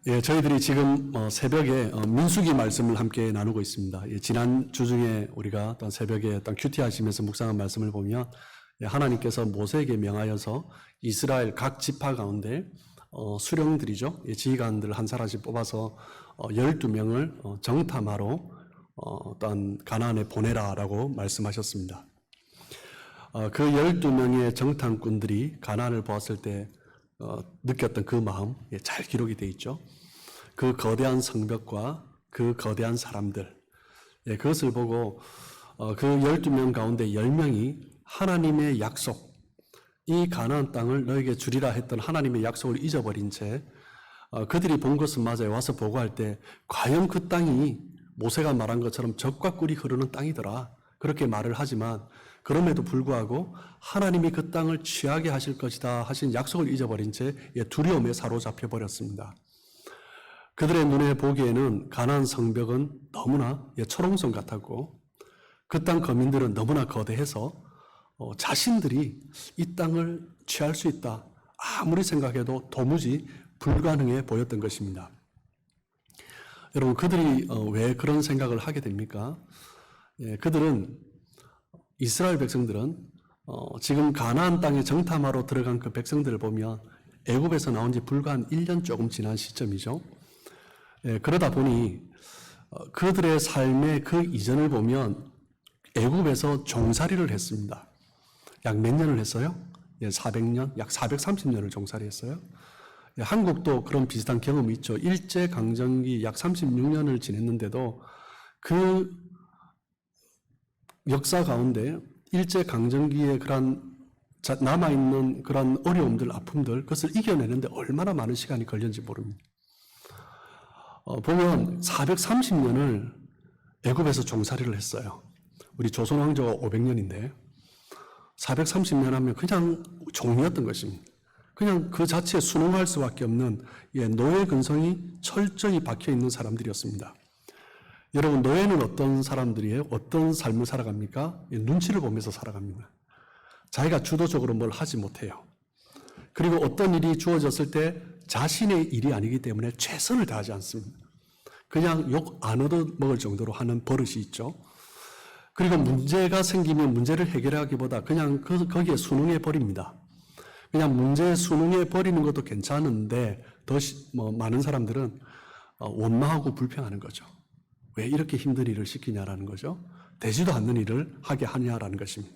예, 저희들이 지금 새벽에 민수기 말씀을 함께 나누고 있습니다. 예, 지난 주 중에 우리가 어떤 새벽에 어떤 큐티 하시면서 묵상한 말씀을 보면 하나님께서 모세에게 명하여서 이스라엘 각 지파 가운데 수령들이죠. 예, 지휘관들 한 사람씩 뽑아서 12명을 정탐하러 어떤 가나안에 보내라라고 말씀하셨습니다. 그 12명의 정탐꾼들이 가나안을 보았을 때 느꼈던 그 마음 잘 기록이 되어 있죠. 그 거대한 성벽과 그 거대한 사람들, 그것을 보고 그 12명 가운데 10명이 하나님의 약속, 이 가나안 땅을 너에게 주리라 했던 하나님의 약속을 잊어버린 채 그들이 본 것은 맞아요. 와서 보고할 때 과연 그 땅이 모세가 말한 것처럼 젖과 꿀이 흐르는 땅이더라, 그렇게 말을 하지만 그럼에도 불구하고 하나님이 그 땅을 취하게 하실 것이다 하신 약속을 잊어버린 채 두려움에 사로잡혀 버렸습니다. 그들의 눈에 보기에는 가나안 성벽은 너무나 초롱성 같았고 그 땅 거민들은 너무나 거대해서 자신들이 이 땅을 취할 수 있다, 아무리 생각해도 도무지 불가능해 보였던 것입니다. 여러분, 그들이 왜 그런 생각을 하게 됩니까? 그들은, 이스라엘 백성들은 지금 가나안 땅에 정탐하러 들어간 그 백성들을 보면 애굽에서 나온 지 불과 한 1년 조금 지난 시점이죠. 그러다 보니 그들의 삶의 그 이전을 보면 애굽에서 종살이를 했습니다. 약 몇 년을 했어요? 400년, 약 430년을 종살이했어요. 한국도 그런 비슷한 경험이 있죠. 일제강점기 약 36년을 지냈는데도 그 역사 가운데 일제강점기에 그런 남아있는 그런 어려움들, 아픔들, 그것을 이겨내는데 얼마나 많은 시간이 걸렸는지 모릅니다. 보면 430년을 애굽에서 종살이를 했어요. 우리 조선 왕조가 500년인데 430년 하면 그냥 종이었던 것입니다. 그냥 그 자체에 순응할 수밖에 없는 노예 근성이 철저히 박혀있는 사람들이었습니다. 여러분, 노예는 어떤 사람들이에요? 어떤 삶을 살아갑니까? 눈치를 보면서 살아갑니다. 자기가 주도적으로 뭘 하지 못해요. 그리고 어떤 일이 주어졌을 때 자신의 일이 아니기 때문에 최선을 다하지 않습니다. 그냥 욕 안 얻어먹을 정도로 하는 버릇이 있죠. 그리고 문제가 생기면 문제를 해결하기보다 그냥 거기에 순응해 버립니다. 그냥 문제에 순응해 버리는 것도 괜찮은데 더 많은 사람들은 원망하고 불평하는 거죠. 왜 이렇게 힘든 일을 시키냐라는 거죠. 되지도 않는 일을 하게 하냐라는 것입니다.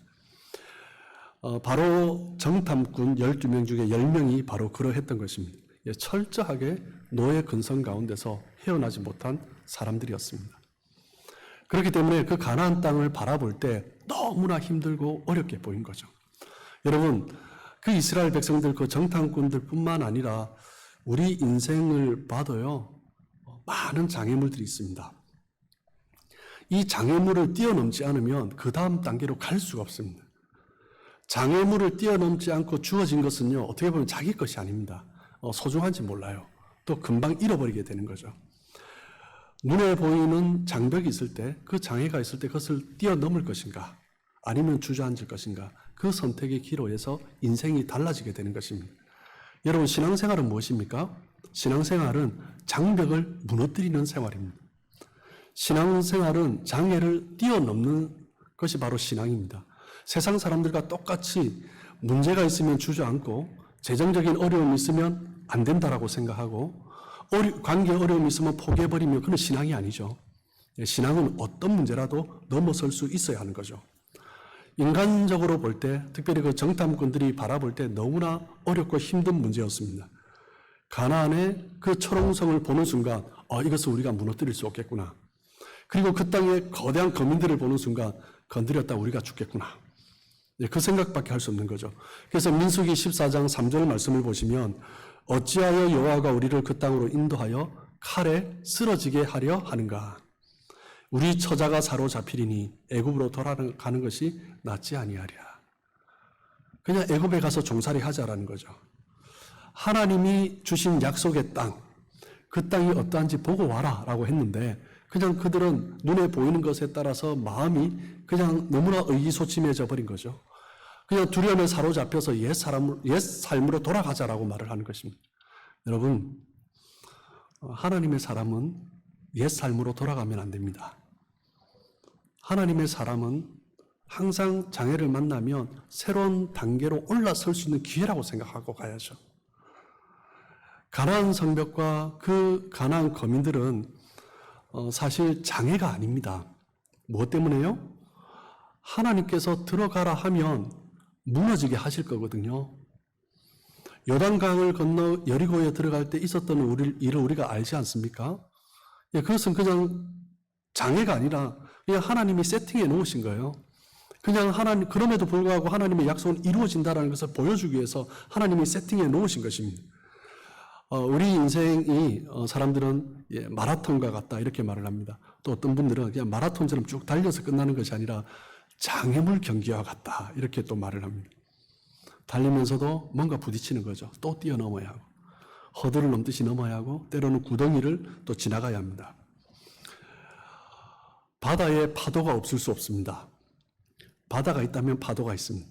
바로 정탐꾼 12명 중에 10명이 바로 그러했던 것입니다. 철저하게 노예 근성 가운데서 헤어나지 못한 사람들이었습니다. 그렇기 때문에 그 가나안 땅을 바라볼 때 너무나 힘들고 어렵게 보인 거죠. 여러분, 그 이스라엘 백성들, 그 정탐꾼들 뿐만 아니라 우리 인생을 봐도요, 많은 장애물들이 있습니다. 이 장애물을 뛰어넘지 않으면 그 다음 단계로 갈 수가 없습니다. 장애물을 뛰어넘지 않고 주어진 것은요, 어떻게 보면 자기 것이 아닙니다. 소중한지 몰라요. 또 금방 잃어버리게 되는 거죠. 눈에 보이는 장벽이 있을 때, 그 장애가 있을 때 그것을 뛰어넘을 것인가, 아니면 주저앉을 것인가, 그 선택의 기로에서 인생이 달라지게 되는 것입니다. 여러분, 신앙생활은 무엇입니까? 신앙생활은 장벽을 무너뜨리는 생활입니다. 신앙생활은 장애를 뛰어넘는 것이 바로 신앙입니다. 세상 사람들과 똑같이 문제가 있으면 주저앉고 재정적인 어려움이 있으면 안 된다라고 생각하고 관계 어려움이 있으면 포기해버리면 그건 신앙이 아니죠. 신앙은 어떤 문제라도 넘어설 수 있어야 하는 거죠. 인간적으로 볼 때, 특별히 그 정탐꾼들이 바라볼 때 너무나 어렵고 힘든 문제였습니다. 가나안의 그 초롱성을 보는 순간 이것을 우리가 무너뜨릴 수 없겠구나. 그리고 그 땅의 거대한 거민들을 보는 순간 건드렸다 우리가 죽겠구나. 그 생각밖에 할 수 없는 거죠. 그래서 민수기 14장 3절 말씀을 보시면 어찌하여 여호와가 우리를 그 땅으로 인도하여 칼에 쓰러지게 하려 하는가. 우리 처자가 사로잡히리니 애굽으로 돌아가는 것이 낫지 아니하랴. 그냥 애굽에 가서 종살이 하자라는 거죠. 하나님이 주신 약속의 땅, 그 땅이 어떠한지 보고 와라 라고 했는데 그냥 그들은 눈에 보이는 것에 따라서 마음이 그냥 너무나 의기소침해져 버린 거죠. 그냥 두려움에 사로잡혀서 옛 삶으로 돌아가자라고 말을 하는 것입니다. 여러분, 하나님의 사람은 옛 삶으로 돌아가면 안 됩니다. 하나님의 사람은 항상 장애를 만나면 새로운 단계로 올라설 수 있는 기회라고 생각하고 가야죠. 가나안 성벽과 그 가나안 거민들은 사실 장애가 아닙니다. 무엇 때문에요? 하나님께서 들어가라 하면 무너지게 하실 거거든요. 요단강을 건너 여리고에 들어갈 때 있었던 일을 우리가 알지 않습니까? 그것은 그냥 장애가 아니라 그냥 하나님이 세팅해 놓으신 거예요. 그냥 하나님, 그럼에도 불구하고 하나님의 약속은 이루어진다는 것을 보여주기 위해서 하나님이 세팅해 놓으신 것입니다. 우리 인생이 사람들은 마라톤과 같다 이렇게 말을 합니다. 또 어떤 분들은 그냥 마라톤처럼 쭉 달려서 끝나는 것이 아니라 장애물 경기와 같다 이렇게 또 말을 합니다. 달리면서도 뭔가 부딪히는 거죠. 또 뛰어넘어야 하고 허들을 넘듯이 넘어야 하고 때로는 구덩이를 또 지나가야 합니다. 바다에 파도가 없을 수 없습니다. 바다가 있다면 파도가 있습니다.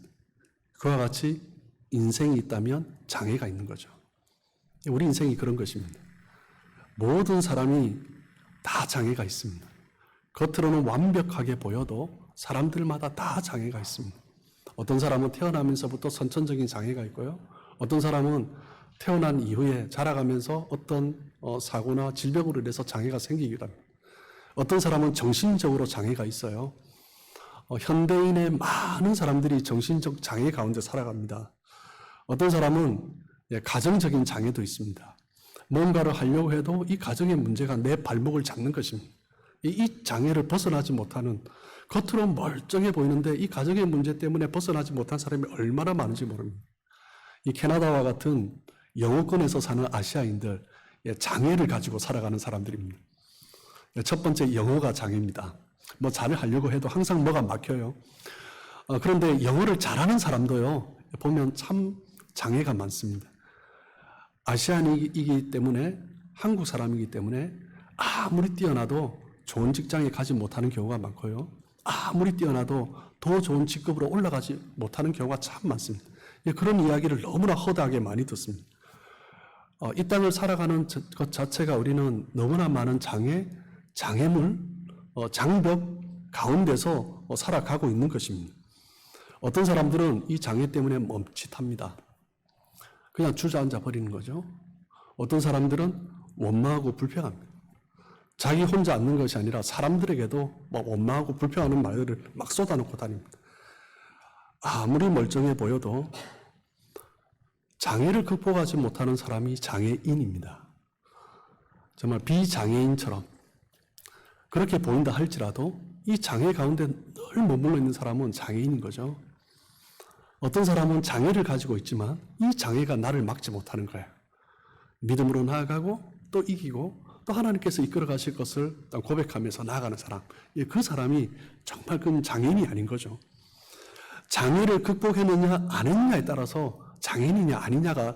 그와 같이 인생이 있다면 장애가 있는 거죠. 우리 인생이 그런 것입니다. 모든 사람이 다 장애가 있습니다. 겉으로는 완벽하게 보여도 사람들마다 다 장애가 있습니다. 어떤 사람은 태어나면서부터 선천적인 장애가 있고요. 어떤 사람은 태어난 이후에 자라가면서 어떤 사고나 질병으로 인해서 장애가 생기기도 합니다. 어떤 사람은 정신적으로 장애가 있어요. 현대인의 많은 사람들이 정신적 장애 가운데 살아갑니다. 어떤 사람은 가정적인 장애도 있습니다. 뭔가를 하려고 해도 이 가정의 문제가 내 발목을 잡는 것입니다. 이 장애를 벗어나지 못하는, 겉으로 멀쩡해 보이는데 이 가정의 문제 때문에 벗어나지 못한 사람이 얼마나 많은지 모릅니다. 이 캐나다와 같은 영어권에서 사는 아시아인들, 장애를 가지고 살아가는 사람들입니다. 첫 번째, 영어가 장애입니다. 뭐 잘을 하려고 해도 항상 뭐가 막혀요. 그런데 영어를 잘하는 사람도요, 보면 참 장애가 많습니다. 아시안이기 때문에, 한국 사람이기 때문에 아무리 뛰어나도 좋은 직장에 가지 못하는 경우가 많고요. 아무리 뛰어나도 더 좋은 직급으로 올라가지 못하는 경우가 참 많습니다. 그런 이야기를 너무나 허다하게 많이 듣습니다. 이 땅을 살아가는 것 자체가 우리는 너무나 많은 장애물, 장벽 가운데서 살아가고 있는 것입니다. 어떤 사람들은 이 장애 때문에 멈칫합니다. 그냥 주저앉아 버리는 거죠. 어떤 사람들은 원망하고 불평합니다. 자기 혼자 앉는 것이 아니라 사람들에게도 막 원망하고 불평하는 말들을 막 쏟아놓고 다닙니다. 아무리 멀쩡해 보여도 장애를 극복하지 못하는 사람이 장애인입니다. 정말 비장애인처럼 그렇게 보인다 할지라도 이 장애 가운데 늘 머물러 있는 사람은 장애인인 거죠. 어떤 사람은 장애를 가지고 있지만 이 장애가 나를 막지 못하는 거예요. 믿음으로 나아가고 또 이기고 또 하나님께서 이끌어 가실 것을 고백하면서 나아가는 사람, 그 사람이 정말 그 장애인이 아닌 거죠. 장애를 극복했느냐 안 했느냐에 따라서 장애인이냐 아니냐가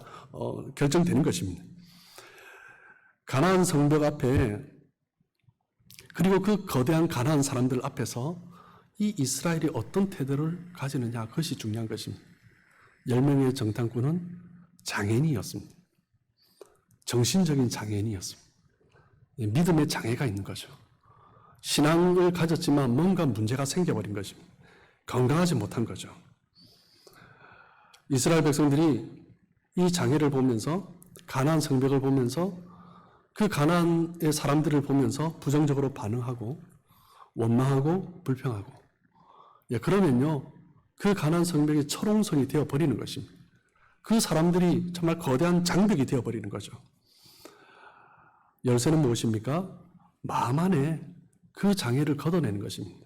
결정되는 것입니다. 가나안 성벽 앞에, 그리고 그 거대한 가나안 사람들 앞에서 이 이스라엘이 어떤 태도를 가지느냐, 그것이 중요한 것입니다. 10명의 정탐꾼은 장애인이었습니다. 정신적인 장애인이었습니다. 믿음의 장애가 있는 거죠. 신앙을 가졌지만 뭔가 문제가 생겨버린 것입니다. 건강하지 못한 거죠. 이스라엘 백성들이 이 장애를 보면서, 가나안 성벽을 보면서, 그 가나안의 사람들을 보면서 부정적으로 반응하고 원망하고 불평하고, 그러면요 그 가나안 성벽이 철옹성이 되어버리는 것입니다. 그 사람들이 정말 거대한 장벽이 되어버리는 거죠. 열쇠는 무엇입니까? 마음 안에 그 장애를 걷어내는 것입니다.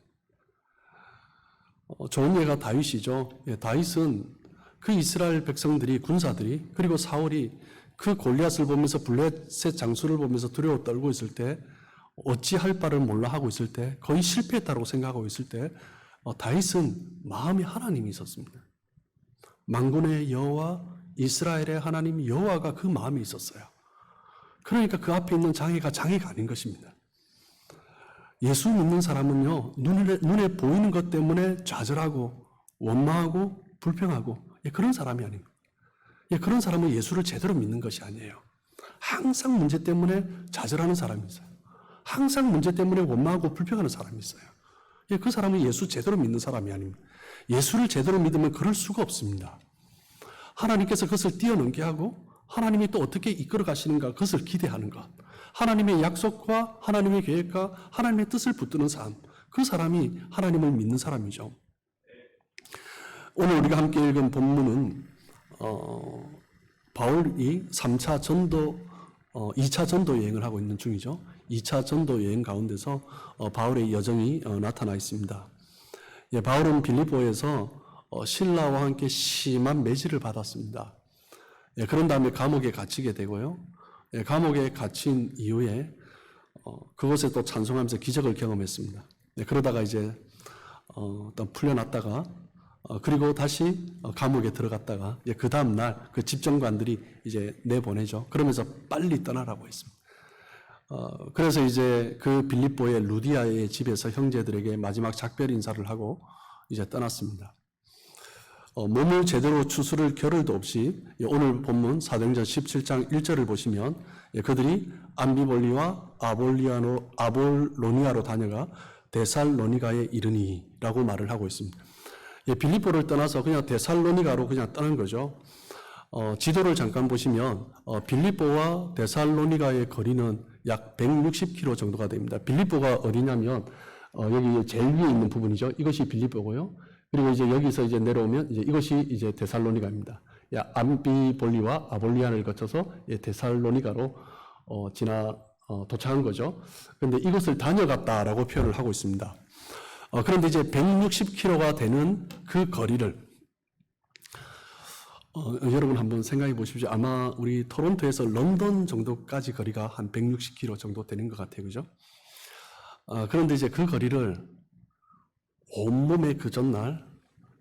좋은 예가 다윗이죠. 다윗은 그 이스라엘 백성들이, 군사들이, 그리고 사울이 그 골리앗을 보면서, 블레셋 장수를 보면서 두려워 떨고 있을 때, 어찌할 바를 몰라 하고 있을 때, 거의 실패했다고 생각하고 있을 때, 다윗은 마음이 하나님이 있었습니다. 만군의 여호와, 이스라엘의 하나님 여호와가 그 마음이 있었어요. 그러니까 그 앞에 있는 장애가 아닌 것입니다. 예수 믿는 사람은요, 눈에 보이는 것 때문에 좌절하고 원망하고 불평하고, 그런 사람이 아닙니다. 그런 사람은 예수를 제대로 믿는 것이 아니에요. 항상 문제 때문에 좌절하는 사람이 있어요. 항상 문제 때문에 원망하고 불평하는 사람이 있어요. 그 사람은 예수 제대로 믿는 사람이 아닙니다. 예수를 제대로 믿으면 그럴 수가 없습니다. 하나님께서 그것을 뛰어넘게 하고 하나님이 또 어떻게 이끌어 가시는가 그것을 기대하는 것. 하나님의 약속과 하나님의 계획과 하나님의 뜻을 붙드는 삶. 그 사람이 하나님을 믿는 사람이죠. 오늘 우리가 함께 읽은 본문은 바울이 3차 전도 2차 전도 여행을 하고 있는 중이죠. 2차 전도 여행 가운데서 바울의 여정이 나타나 있습니다. 바울은 빌립보에서 신라와 함께 심한 매질을 받았습니다. 그런 다음에 감옥에 갇히게 되고요. 감옥에 갇힌 이후에 그곳에 또 찬송하면서 기적을 경험했습니다. 그러다가 이제 일단 풀려났다가 그리고 다시 감옥에 들어갔다가 그 다음 날 그 집정관들이 이제 내보내죠. 그러면서 빨리 떠나라고 했습니다. 그래서 이제 그 빌립보의 루디아의 집에서 형제들에게 마지막 작별 인사를 하고 이제 떠났습니다. 몸을 제대로 추스를 겨를도 없이 오늘 본문 사도행전 17장 1절을 보시면 그들이 암비볼리와 아볼로니아로 다녀가 데살로니가에 이르니라고 말을 하고 있습니다. 빌립보를 떠나서 그냥 데살로니가로 그냥 떠난 거죠. 지도를 잠깐 보시면 빌립보와 데살로니가의 거리는 약 160km 정도가 됩니다. 빌립보가 어디냐면 여기 제일 위에 있는 부분이죠. 이것이 빌립보고요. 그리고 이제 여기서 이제 내려오면 이것이 이제 데살로니가입니다. 암비볼리와 아볼리안을 거쳐서 데살로니가로 도착한 거죠. 그런데 이것을 다녀갔다라고 표현을 하고 있습니다. 그런데 이제 160km가 되는 그 거리를 여러분 한번 생각해 보십시오. 아마 우리 토론토에서 런던 정도까지 거리가 한 160km 정도 되는 것 같아요. 그죠? 그런데 이제 그 거리를 온몸에 그 전날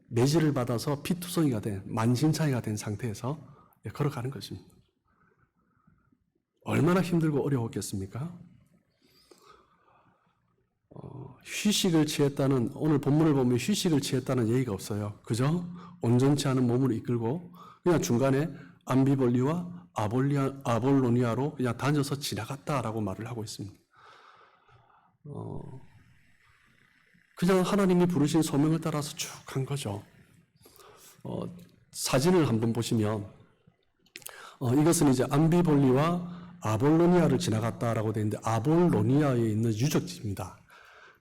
매질을 받아서 피투성이가 된, 만신창이가 된 상태에서 걸어가는 것입니다. 얼마나 힘들고 어려웠겠습니까? 휴식을 취했다는, 오늘 본문을 보면 휴식을 취했다는 얘기가 없어요. 그죠? 온전치 않은 몸을 이끌고 그냥 중간에 암비볼리와 아볼로니아로 그냥 다녀서 지나갔다라고 말을 하고 있습니다. 그냥 하나님이 부르신 소명을 따라서 쭉 간 거죠. 사진을 한번 보시면 이것은 이제 암비볼리와 아볼로니아를 지나갔다라고 되어 있는데 아볼로니아에 있는 유적지입니다.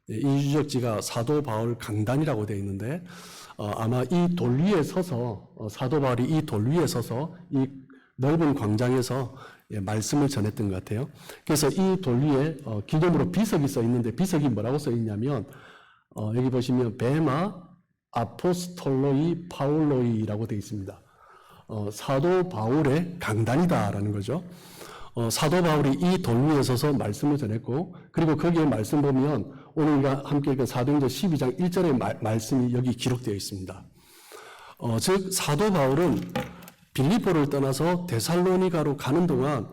이 유적지가 사도 바울 강단이라고 되어 있는데 아마 이 돌 위에 서서 사도 바울이 이 돌 위에 서서 이 넓은 광장에서 말씀을 전했던 것 같아요. 그래서 이 돌 위에 기념으로 비석이 써 있는데 비석이 뭐라고 써 있냐면 여기 보시면 베마 아포스톨로이 파울로이라고 되어 있습니다. 사도 바울의 강단이다라는 거죠. 사도 바울이 이 돌 위에 서서 말씀을 전했고 그리고 거기에 말씀 보면 오늘 우리가 함께 읽은 사도행전 12장 1절의 말씀이 여기 기록되어 있습니다. 즉 사도 바울은 빌립보를 떠나서 데살로니가로 가는 동안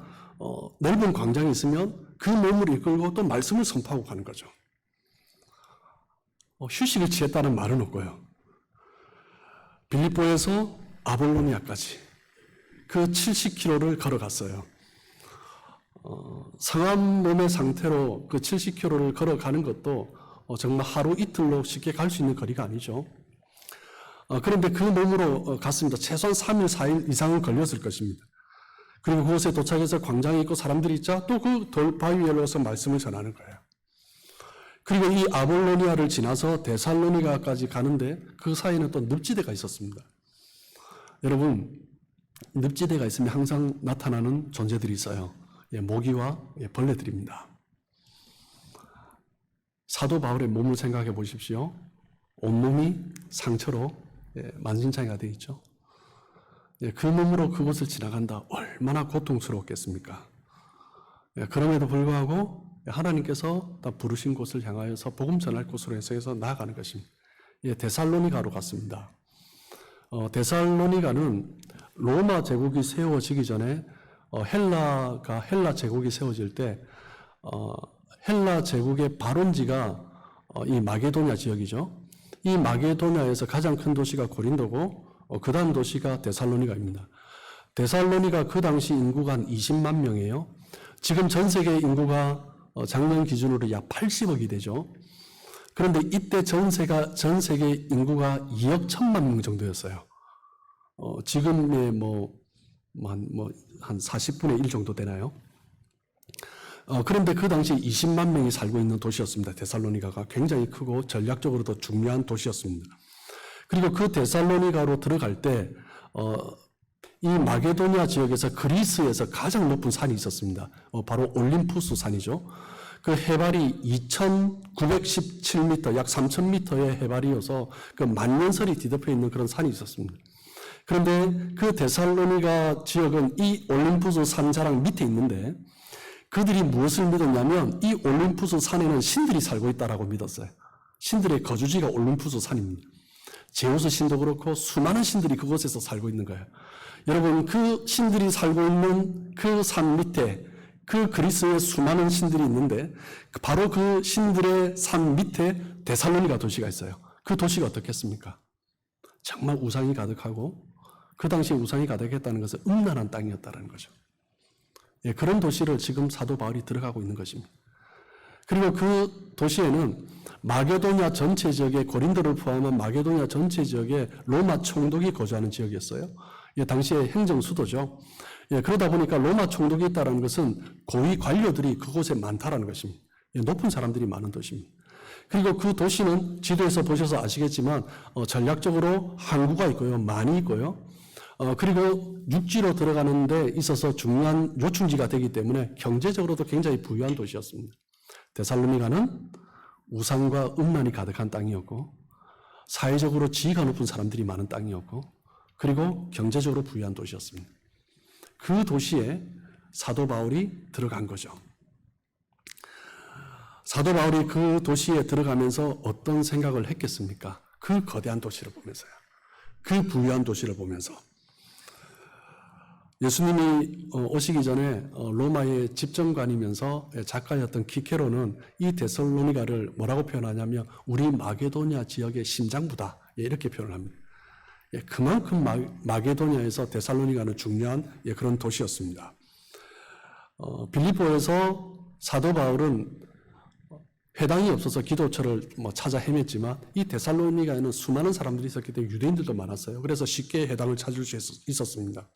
넓은 광장이 있으면 그 몸을 이끌고 또 말씀을 선포하고 가는 거죠. 휴식을 취했다는 말은 없고요. 빌립보에서 아볼로니아까지 그 70km를 걸어갔어요. 상한 몸의 상태로 그 70km를 걸어가는 것도 정말 하루 이틀로 쉽게 갈 수 있는 거리가 아니죠. 그런데 그 몸으로 갔습니다. 최소한 3일, 4일 이상은 걸렸을 것입니다. 그리고 그곳에 도착해서 광장이 있고 사람들이 있자 또 그 돌바위 위에 올라서 말씀을 전하는 거예요. 그리고 이 아볼로니아를 지나서 데살로니가까지 가는데 그 사이에는 또 늪지대가 있었습니다. 여러분, 늪지대가 있으면 항상 나타나는 존재들이 있어요. 모기와 벌레들입니다. 사도 바울의 몸을 생각해 보십시오. 온몸이 상처로 만신창이가 되어 있죠. 그 몸으로 그곳을 지나간다. 얼마나 고통스러웠겠습니까? 그럼에도 불구하고 하나님께서 다 부르신 곳을 향하여서 복음 전할 곳으로 해서 나아가는 것입니다. 데살로니가로 갔습니다. 데살로니가는 로마 제국이 세워지기 전에 헬라 제국이 세워질 때 헬라 제국의 발원지가 이 마게도냐 지역이죠. 이 마게도냐에서 가장 큰 도시가 고린도고 그 다음 도시가 데살로니가입니다. 데살로니가 그 당시 인구가 한 20만 명이에요. 지금 전 세계 인구가 작년 기준으로 약 80억이 되죠. 그런데 이때 전 세계 인구가 2억 1천만 명 정도였어요. 지금의 한 40분의 1 정도 되나요? 그런데 그 당시 20만 명이 살고 있는 도시였습니다. 데살로니가가 굉장히 크고 전략적으로도 중요한 도시였습니다. 그리고 그 데살로니가로 들어갈 때 이 마게도니아 지역에서 그리스에서 가장 높은 산이 있었습니다. 바로 올림푸스 산이죠. 그 해발이 2,917m, 약 3,000m의 해발이어서 그 만년설이 뒤덮여 있는 그런 산이 있었습니다. 그런데 그 데살로니가 지역은 이 올림푸스 산 자락 밑에 있는데 그들이 무엇을 믿었냐면 이 올림푸스 산에는 신들이 살고 있다라고 믿었어요. 신들의 거주지가 올림푸스 산입니다. 제우스 신도 그렇고 수많은 신들이 그곳에서 살고 있는 거예요. 여러분, 그 신들이 살고 있는 그 산 밑에 그 그리스의 수많은 신들이 있는데 바로 그 신들의 산 밑에 데살로니가 도시가 있어요. 그 도시가 어떻겠습니까? 정말 우상이 가득하고 그 당시에 우상이 가득했다는 것은 음란한 땅이었다는 거죠. 예, 그런 도시를 지금 사도 바울이 들어가고 있는 것입니다. 그리고 그 도시에는 마게도니아 전체 지역에 고린도를 포함한 마게도니아 전체 지역에 로마 총독이 거주하는 지역이었어요. 예, 당시의 행정 수도죠. 예, 그러다 보니까 로마 총독이 있다는 것은 고위 관료들이 그곳에 많다라는 것입니다. 예, 높은 사람들이 많은 도시입니다. 그리고 그 도시는 지도에서 보셔서 아시겠지만 전략적으로 항구가 있고요, 많이 있고요. 그리고 육지로 들어가는 데 있어서 중요한 요충지가 되기 때문에 경제적으로도 굉장히 부유한 도시였습니다. 데살로니가는 우상과 음란이 가득한 땅이었고 사회적으로 지위가 높은 사람들이 많은 땅이었고 그리고 경제적으로 부유한 도시였습니다. 그 도시에 사도 바울이 들어간 거죠. 사도 바울이 그 도시에 들어가면서 어떤 생각을 했겠습니까? 그 거대한 도시를 보면서요. 그 부유한 도시를 보면서. 예수님이 오시기 전에 로마의 집정관이면서 작가였던 키케로는 이 데살로니가를 뭐라고 표현하냐면 우리 마게도니아 지역의 심장부다. 이렇게 표현을 합니다. 그만큼 마게도니아에서 데살로니가는 중요한 그런 도시였습니다. 빌립보에서 사도 바울은 회당이 없어서 기도처를 찾아 헤맸지만 이 데살로니가에는 수많은 사람들이 있었기 때문에 유대인들도 많았어요. 그래서 쉽게 회당을 찾을 수 있었습니다.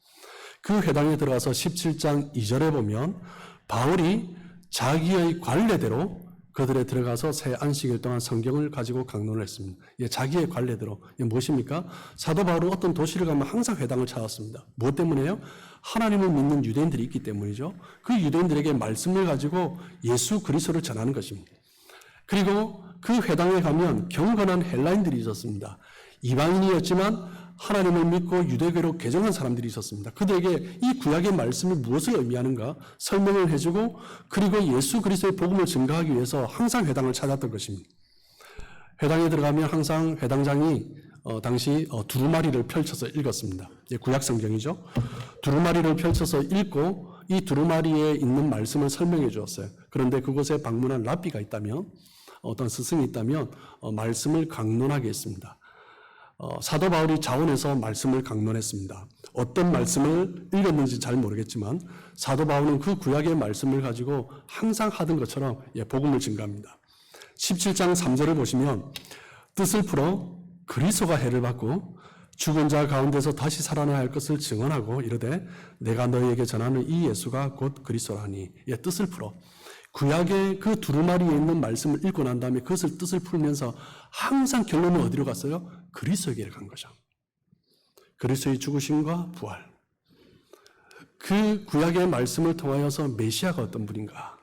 그 회당에 들어가서 17장 2절에 보면 바울이 자기의 관례대로 그들에 들어가서 새 안식일 동안 성경을 가지고 강론을 했습니다. 자기의 관례대로. 무엇입니까? 사도 바울은 어떤 도시를 가면 항상 회당을 찾았습니다. 무엇 때문에요? 하나님을 믿는 유대인들이 있기 때문이죠. 그 유대인들에게 말씀을 가지고 예수 그리스도를 전하는 것입니다. 그리고 그 회당에 가면 경건한 헬라인들이 있었습니다. 이방인이었지만 하나님을 믿고 유대교로 개종한 사람들이 있었습니다. 그들에게 이 구약의 말씀이 무엇을 의미하는가 설명을 해주고 그리고 예수 그리스도의 복음을 증거하기 위해서 항상 회당을 찾았던 것입니다. 회당에 들어가면 항상 회당장이 당시 두루마리를 펼쳐서 읽었습니다. 구약 성경이죠. 두루마리를 펼쳐서 읽고 이 두루마리에 있는 말씀을 설명해 주었어요. 그런데 그곳에 방문한 랍비가 있다면 어떤 스승이 있다면 말씀을 강론하게 했습니다. 사도 바울이 자원해서 말씀을 강론했습니다. 어떤 말씀을 읽었는지 잘 모르겠지만 사도 바울은 그 구약의 말씀을 가지고 항상 하던 것처럼 복음을 증거합니다. 17장 3절을 보시면 뜻을 풀어 그리스도가 해를 받고 죽은 자 가운데서 다시 살아나야 할 것을 증언하고 이르되 내가 너희에게 전하는 이 예수가 곧 그리스도라니. 뜻을 풀어. 구약의 그 두루마리에 있는 말씀을 읽고 난 다음에 그것을 뜻을 풀면서 항상 결론은 어디로 갔어요? 그리스도에게 간 거죠. 그리스도의 죽으심과 부활. 그 구약의 말씀을 통하여서 메시아가 어떤 분인가.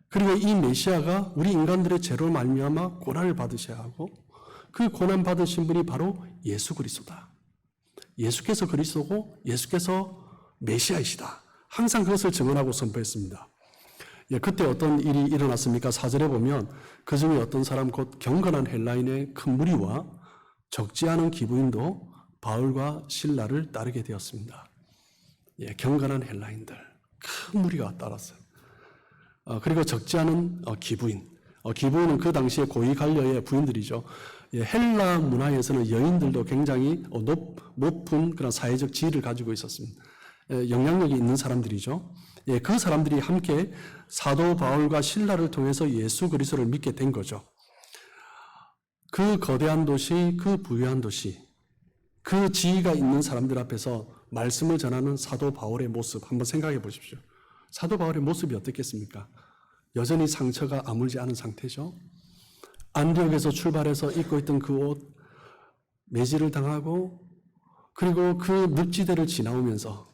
그리고 이 메시아가 우리 인간들의 죄로 말미암아 고난을 받으셔야 하고 그 고난 받으신 분이 바로 예수 그리스도다. 예수께서 그리스도고 예수께서 메시아이시다. 항상 그것을 증언하고 선포했습니다. 그때 어떤 일이 일어났습니까? 4절에 보면 그 중에 어떤 사람 곧 경건한 헬라인의 큰 무리와 적지 않은 기부인도 바울과 실라를 따르게 되었습니다. 경건한 헬라인들 큰 무리가 따랐어요. 그리고 적지 않은 기부인. 기부인은 그 당시에 고위 관료의 부인들이죠. 헬라 문화에서는 여인들도 굉장히 높은 그런 사회적 지위를 가지고 있었습니다. 영향력이 있는 사람들이죠. 예, 그 사람들이 함께 사도 바울과 실라를 통해서 예수 그리스도를 믿게 된 거죠. 그 거대한 도시, 그 부유한 도시, 그 지위가 있는 사람들 앞에서 말씀을 전하는 사도 바울의 모습 한번 생각해 보십시오. 사도 바울의 모습이 어떻겠습니까? 여전히 상처가 아물지 않은 상태죠. 안디옥에서 출발해서 입고 있던 그 옷 매질을 당하고, 그리고 그 늪지대를 지나오면서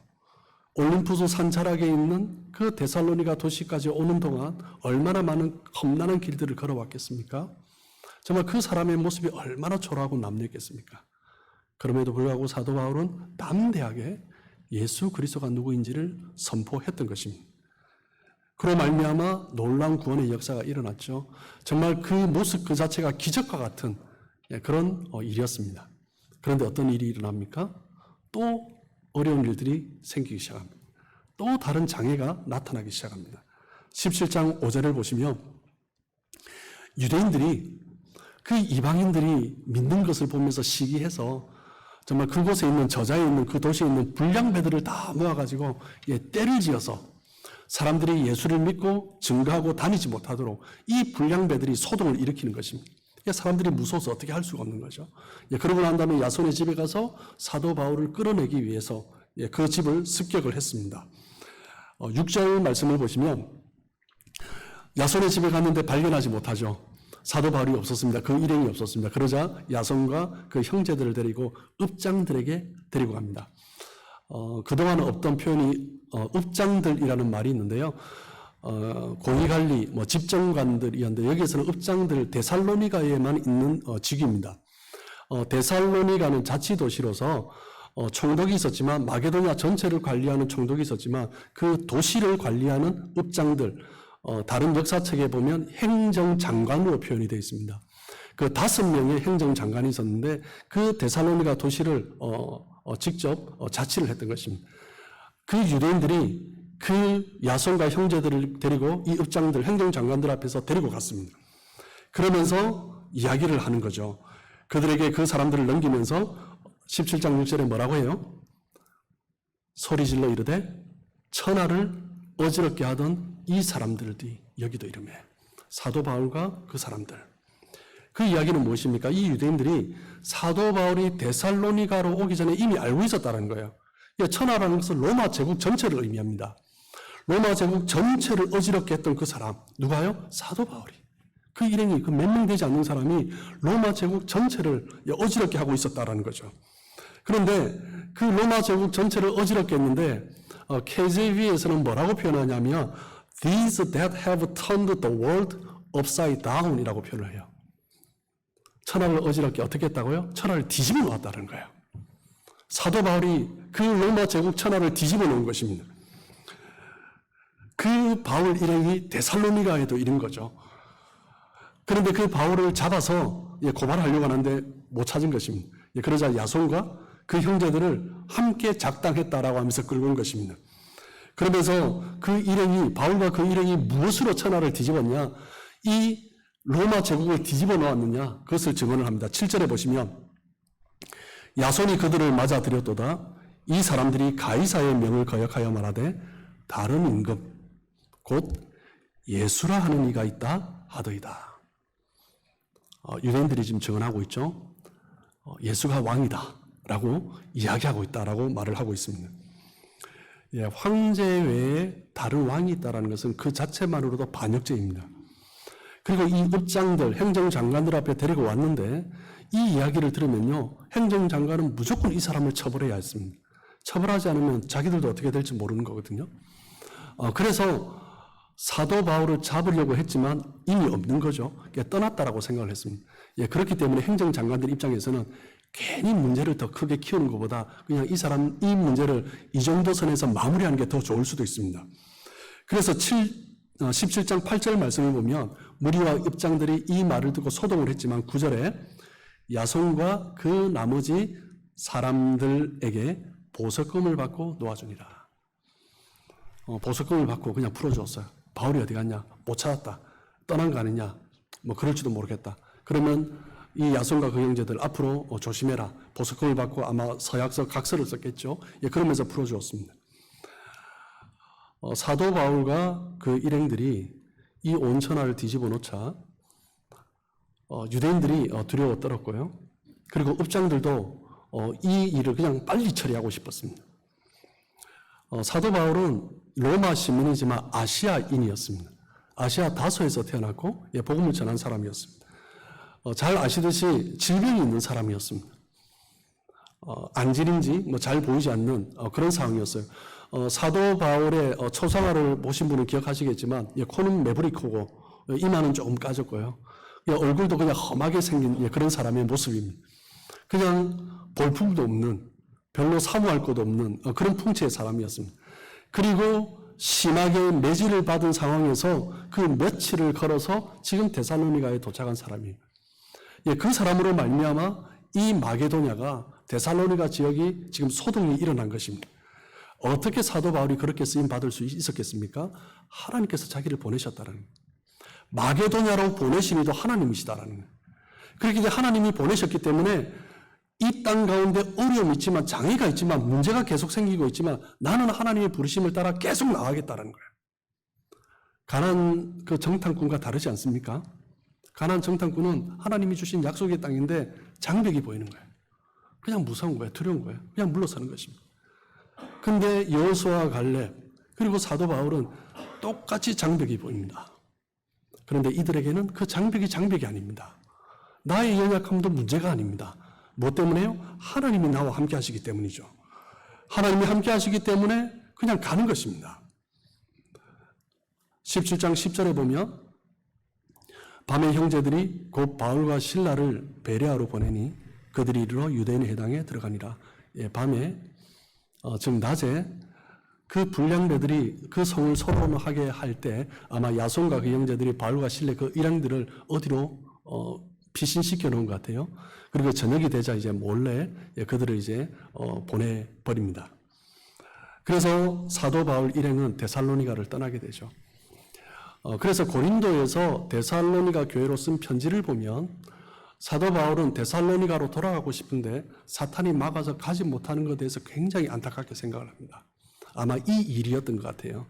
올림푸스 산자락에 있는 그 데살로니가 도시까지 오는 동안 얼마나 많은 험난한 길들을 걸어왔겠습니까? 정말 그 사람의 모습이 얼마나 초라하고 남녀겠습니까? 그럼에도 불구하고 사도 바울은 담대하게 예수 그리스도가 누구인지를 선포했던 것입니다. 그로 말미암아 놀라운 구원의 역사가 일어났죠. 정말 그 모습 그 자체가 기적과 같은 그런 일이었습니다. 그런데 어떤 일이 일어납니까? 또 어려운 일들이 생기기 시작합니다. 또 다른 장애가 나타나기 시작합니다. 17장 5절을 보시면 유대인들이 그 이방인들이 믿는 것을 보면서 시기해서 정말 그곳에 있는 저자에 있는 그 도시에 있는 불량배들을 다 모아가지고 떼를 지어서 사람들이 예수를 믿고 증거하고 다니지 못하도록 이 불량배들이 소동을 일으키는 것입니다. 사람들이 무서워서 어떻게 할 수가 없는 거죠. 그러고 난 다음에 야손의 집에 가서 사도 바울을 끌어내기 위해서 그 집을 습격을 했습니다. 6절 말씀을 보시면 야손의 집에 갔는데 발견하지 못하죠. 사도 바울이 없었습니다. 그 일행이 없었습니다. 그러자 야손과 그 형제들을 데리고 읍장들에게 데리고 갑니다. 그동안 없던 표현이 읍장들이라는 말이 있는데요. 고위관리, 집정관들이었는데 여기에서는 읍장들 데살로니가에만 있는 직위입니다. 데살로니가는 자치도시로서 총독이 있었지만 마게도냐 전체를 관리하는 총독이 있었지만 그 도시를 관리하는 읍장들, 다른 역사책에 보면 행정장관으로 표현이 되어 있습니다. 그 5명의 행정장관이 있었는데 그 데살로니가 도시를 직접 자치를 했던 것입니다. 그 유대인들이 그 야손과 형제들을 데리고 이 읍장들, 행정장관들 앞에서 데리고 갔습니다. 그러면서 이야기를 하는 거죠. 그들에게 그 사람들을 넘기면서 17장 6절에 뭐라고 해요? 소리질러 이르되 천하를 어지럽게 하던 이 사람들이 여기도 이름해. 사도 바울과 그 사람들. 그 이야기는 무엇입니까? 이 유대인들이 사도 바울이 데살로니가로 오기 전에 이미 알고 있었다는 거예요. 천하라는 것은 로마 제국 전체를 의미합니다. 로마 제국 전체를 어지럽게 했던 그 사람, 누가요? 사도 바울이. 그 일행이, 그 몇 명 되지 않는 사람이 로마 제국 전체를 어지럽게 하고 있었다는 거죠. 그런데 그 로마 제국 전체를 어지럽게 했는데 KJV에서는 뭐라고 표현하냐면 These that have turned the world upside down 이라고 표현을 해요. 천하를 어지럽게 어떻게 했다고요? 천하를 뒤집어 놓았다는 거예요. 사도 바울이 그 로마 제국 천하를 뒤집어 놓은 것입니다. 그 바울 일행이 데살로니가에도 이른 거죠. 그런데 그 바울을 잡아서 고발하려고 하는데 못 찾은 것입니다. 그러자 야손과 그 형제들을 함께 작당했다라고 하면서 끌고 온 것입니다. 그러면서 그 일행이, 바울과 그 일행이 무엇으로 천하를 뒤집었냐? 이 로마 제국을 뒤집어 놓았느냐? 그것을 증언을 합니다. 7절에 보시면 야손이 그들을 맞아들였도다. 이 사람들이 가이사의 명을 거역하여 말하되 다른 임금 곧 예수라 하는 이가 있다 하더이다. 유대인들이 지금 증언하고 있죠. 예수가 왕이다 라고 이야기하고 있다라고 말을 하고 있습니다. 황제 외에 다른 왕이 있다는 것은 그 자체만으로도 반역죄입니다. 그리고 이 읍장들, 행정장관들 앞에 데리고 왔는데 이 이야기를 들으면요, 행정장관은 무조건 이 사람을 처벌해야 했습니다. 처벌하지 않으면 자기들도 어떻게 될지 모르는 거거든요. 그래서 사도 바울을 잡으려고 했지만 이미 없는 거죠. 떠났다라고 생각을 했습니다. 그렇기 때문에 행정장관들 입장에서는 괜히 문제를 더 크게 키우는 것보다 그냥 이 문제를 이 정도 선에서 마무리하는 게 더 좋을 수도 있습니다. 그래서 17장 8절 말씀을 보면 무리와 읍장들이 이 말을 듣고 소동을 했지만 9절에 야손과 그 나머지 사람들에게 보석금을 받고 놓아주니라. 보석금을 받고 그냥 풀어주었어요. 바울이 어디 갔냐? 못 찾았다. 떠난 거 아니냐? 그럴지도 모르겠다. 그러면 이 야손과 그 형제들 앞으로 조심해라. 보석금을 받고 아마 서약서 각서를 썼겠죠. 그러면서 풀어주었습니다. 사도 바울과 그 일행들이 이 온 천하를 뒤집어 놓자 유대인들이 두려워 떨었고요. 그리고 업장들도 이 일을 그냥 빨리 처리하고 싶었습니다. 사도 바울은 로마 시민이지만 아시아인이었습니다. 아시아 다소에서 태어났고 복음을 전한 사람이었습니다. 잘 아시듯이 질병이 있는 사람이었습니다. 안질인지 잘 보이지 않는 그런 상황이었어요. 사도 바울의 초상화를 보신 분은 기억하시겠지만 코는 매부리 크고 이마는 조금 까졌고요. 얼굴도 그냥 험하게 생긴 그런 사람의 모습입니다. 그냥 볼품도 없는, 별로 사모할 것도 없는 그런 풍채의 사람이었습니다. 그리고 심하게 매질을 받은 상황에서 그 며칠을 걸어서 지금 데살로니가에 도착한 사람이에요. 그 사람으로 말미암아 이 마게도냐가 데살로니가 지역이 지금 소동이 일어난 것입니다. 어떻게 사도 바울이 그렇게 쓰임 받을 수 있었겠습니까? 하나님께서 자기를 보내셨다는 거예요. 마게도냐로 보내신 이도 하나님이시다라는 거예요. 그렇게 이제 하나님이 보내셨기 때문에 이 땅 가운데 어려움이 있지만, 장애가 있지만, 문제가 계속 생기고 있지만 나는 하나님의 부르심을 따라 계속 나가겠다는 거예요. 가나안 그 정탐꾼과 다르지 않습니까? 가나안 정탐꾼은 하나님이 주신 약속의 땅인데 장벽이 보이는 거예요. 그냥 무서운 거예요. 두려운 거예요. 그냥 물러서는 것입니다. 근데 여호수아와 갈렙 그리고 사도 바울은 똑같이 장벽이 보입니다. 그런데 이들에게는 그 장벽이 아닙니다. 나의 연약함도 문제가 아닙니다. 뭐 때문에요? 하나님이 나와 함께 하시기 때문이죠. 하나님이 함께 하시기 때문에 그냥 가는 것입니다. 17장 10절에 보면 밤에 형제들이 곧 바울과 실라를 베레아로 보내니 그들이 이르러 유대인의 회당에 들어가니라. 밤에 즉 낮에 그 불량배들이 그 성을 소란하게 할 때 아마 야손과 그 형제들이 바울과 실라 그 일행들을 어디로 피신시켜 놓은 것 같아요. 그리고 저녁이 되자 이제 몰래 그들을 이제 보내버립니다. 그래서 사도 바울 일행은 데살로니가를 떠나게 되죠. 그래서 고린도에서 데살로니가 교회로 쓴 편지를 보면 사도 바울은 데살로니가로 돌아가고 싶은데 사탄이 막아서 가지 못하는 것에 대해서 굉장히 안타깝게 생각을 합니다. 아마 이 일이었던 것 같아요.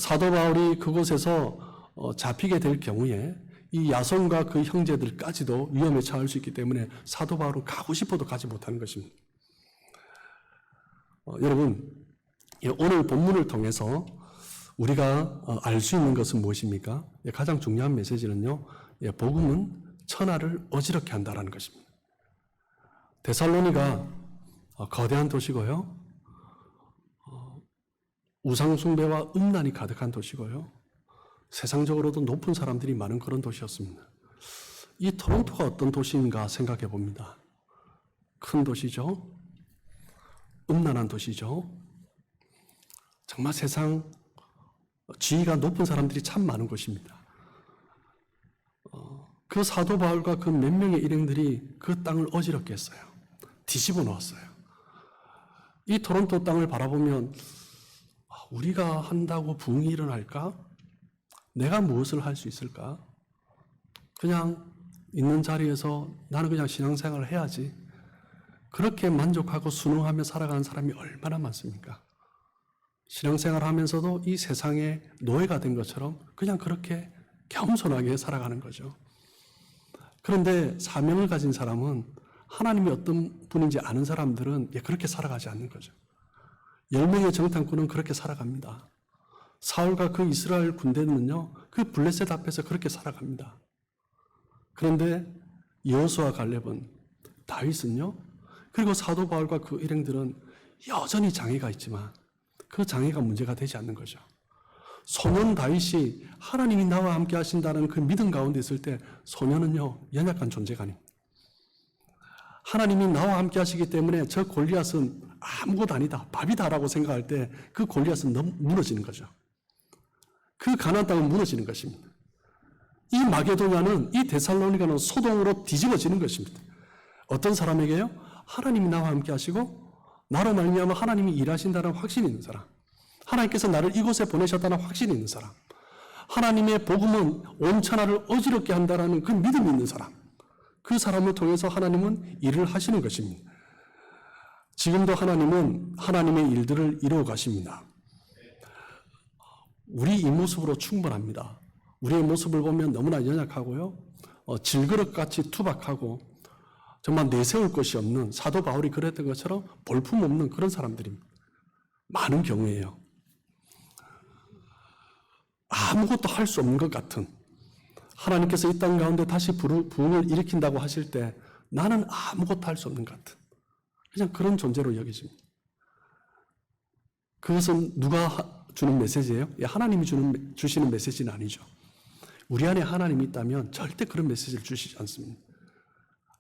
사도 바울이 그곳에서 잡히게 될 경우에 이 야손과 그 형제들까지도 위험에 처할 수 있기 때문에 사도 바울은 가고 싶어도 가지 못하는 것입니다. 여러분, 오늘 본문을 통해서 우리가 알 수 있는 것은 무엇입니까? 가장 중요한 메시지는요, 복음은 천하를 어지럽게 한다는 것입니다. 데살로니가 거대한 도시고요, 우상숭배와 음란이 가득한 도시고요, 세상적으로도 높은 사람들이 많은 그런 도시였습니다. 이 토론토가 어떤 도시인가 생각해 봅니다. 큰 도시죠, 음란한 도시죠, 정말 세상 지위가 높은 사람들이 참 많은 곳입니다. 그 사도 바울과 그 몇 명의 일행들이 그 땅을 어지럽게 했어요. 뒤집어 놓았어요. 이 토론토 땅을 바라보면 우리가 한다고 부흥이 일어날까? 내가 무엇을 할 수 있을까? 그냥 있는 자리에서 나는 그냥 신앙생활을 해야지. 그렇게 만족하고 순응하며 살아가는 사람이 얼마나 많습니까? 신앙생활을 하면서도 이 세상의 노예가 된 것처럼 그냥 그렇게 겸손하게 살아가는 거죠. 그런데 사명을 가진 사람은 하나님이 어떤 분인지 아는 사람들은 그렇게 살아가지 않는 거죠. 10명의 정탐꾼은 그렇게 살아갑니다. 사울과 그 이스라엘 군대는요, 그 블레셋 앞에서 그렇게 살아갑니다. 그런데 여호수아 갈렙은, 다윗은요, 그리고 사도 바울과 그 일행들은 여전히 장애가 있지만 그 장애가 문제가 되지 않는 거죠. 소년 다윗이 하나님이 나와 함께 하신다는 그 믿음 가운데 있을 때 소년은요, 연약한 존재가 아닙니다. 하나님이 나와 함께 하시기 때문에 저 골리앗은 아무것도 아니다, 밥이다라고 생각할 때 그 골리앗은 너무 무너지는 거죠. 그 가나안 땅은 무너지는 것입니다. 이 마게도냐는, 이 데살로니가는 소동으로 뒤집어지는 것입니다. 어떤 사람에게요? 하나님이 나와 함께 하시고 나로 말미암아 하나님이 일하신다는 확신이 있는 사람, 하나님께서 나를 이곳에 보내셨다는 확신이 있는 사람, 하나님의 복음은 온 천하를 어지럽게 한다는 그 믿음이 있는 사람, 그 사람을 통해서 하나님은 일을 하시는 것입니다. 지금도 하나님은 하나님의 일들을 이루어 가십니다. 우리 이 모습으로 충분합니다. 우리의 모습을 보면 너무나 연약하고요. 질그릇같이 투박하고 정말 내세울 것이 없는 사도 바울이 그랬던 것처럼 볼품없는 그런 사람들입니다. 많은 경우에요. 아무것도 할 수 없는 것 같은 하나님께서 이 땅 가운데 다시 부흥을 일으킨다고 하실 때 나는 아무것도 할 수 없는 것 같은 그냥 그런 존재로 여겨집니다. 그것은 누가 주는 메시지예요? 하나님이 주시는 메시지는 아니죠. 우리 안에 하나님이 있다면 절대 그런 메시지를 주시지 않습니다.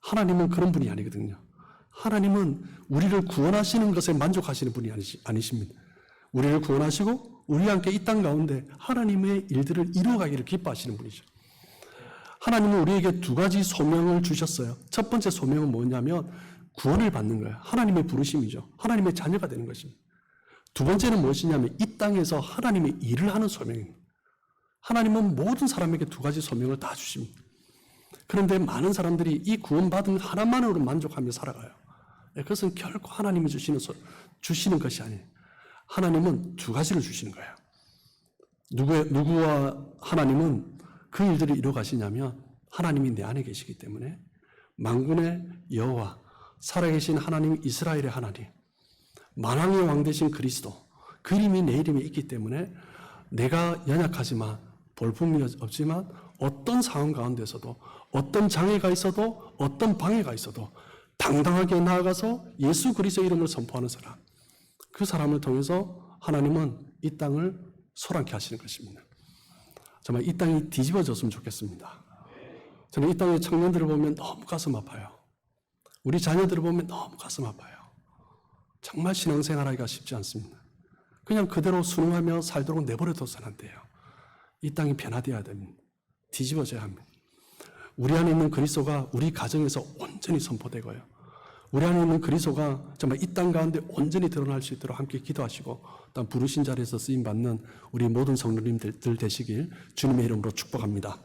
하나님은 그런 분이 아니거든요. 하나님은 우리를 구원하시는 것에 만족하시는 분이 아니십니다. 우리를 구원하시고 우리와 함께 이 땅 가운데 하나님의 일들을 이루어가기를 기뻐하시는 분이죠. 하나님은 우리에게 두 가지 소명을 주셨어요. 첫 번째 소명은 뭐냐면 구원을 받는 거예요. 하나님의 부르심이죠. 하나님의 자녀가 되는 것입니다. 두 번째는 무엇이냐면 이 땅에서 하나님의 일을 하는 소명입니다. 하나님은 모든 사람에게 두 가지 소명을 다 주십니다. 그런데 많은 사람들이 이 구원받은 하나만으로 만족하며 살아가요. 그것은 결코 하나님이 주시는 것이 아니에요. 하나님은 두 가지를 주시는 거예요. 누구와 하나님은 그 일들을 이루어 가시냐면 하나님이 내 안에 계시기 때문에 만군의 여호와 살아계신 하나님 이스라엘의 하나님 만왕의 왕 되신 그리스도 그 이름이 내 이름에 있기 때문에 내가 연약하지만 볼품이 없지만 어떤 상황 가운데서도 어떤 장애가 있어도 어떤 방해가 있어도 당당하게 나아가서 예수 그리스도의 이름을 선포하는 사람 그 사람을 통해서 하나님은 이 땅을 소란케 하시는 것입니다. 정말 이 땅이 뒤집어졌으면 좋겠습니다. 저는 이 땅의 청년들을 보면 너무 가슴 아파요. 우리 자녀들을 보면 너무 가슴 아파요. 정말 신앙생활하기가 쉽지 않습니다. 그냥 그대로 순응하며 살도록 내버려둬서는 안 돼요. 이 땅이 변화되어야 됩니다. 뒤집어져야 합니다. 우리 안에 있는 그리스도가 우리 가정에서 온전히 선포되고요. 우리 안에 있는 그리스도가 정말 이 땅 가운데 온전히 드러날 수 있도록 함께 기도하시고 또 부르신 자리에서 쓰임받는 우리 모든 성도님들 되시길 주님의 이름으로 축복합니다.